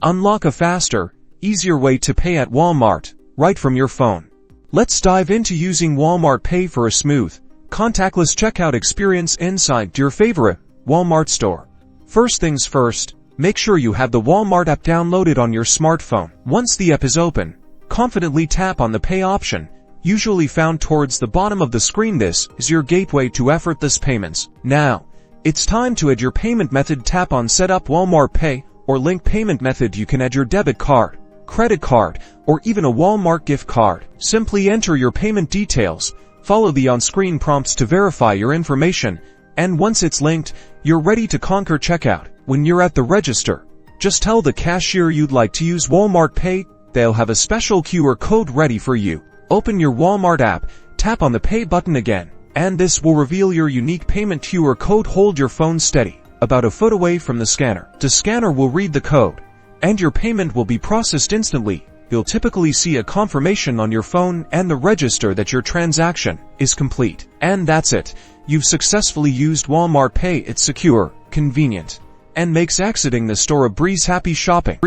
Unlock a faster, easier way to pay at Walmart, right from your phone. Let's dive into using Walmart Pay for a smooth, contactless checkout experience inside your favorite Walmart store. First things first, make sure you have the Walmart app downloaded on your smartphone. Once the app is open, confidently tap on the Pay option, usually found towards the bottom of the screen. This is your gateway to effortless payments. Now, it's time to add your payment method. Tap on Set Up Walmart Pay or Link Payment Method. You can add your debit card, credit card, or even a Walmart gift card. Simply enter your payment details, follow the on-screen prompts to verify your information, and once it's linked, you're ready to conquer checkout. When you're at the register, just tell the cashier you'd like to use Walmart Pay. They'll have a special QR code ready for you. Open your Walmart app, tap on the Pay button again, and this will reveal your unique payment QR code. Hold your phone steady, about a foot away from the scanner. The scanner will read the code, and your payment will be processed instantly. You'll typically see a confirmation on your phone and the register that your transaction is complete. And that's it. You've successfully used Walmart Pay. It's secure, convenient, and makes exiting the store a breeze. Happy shopping!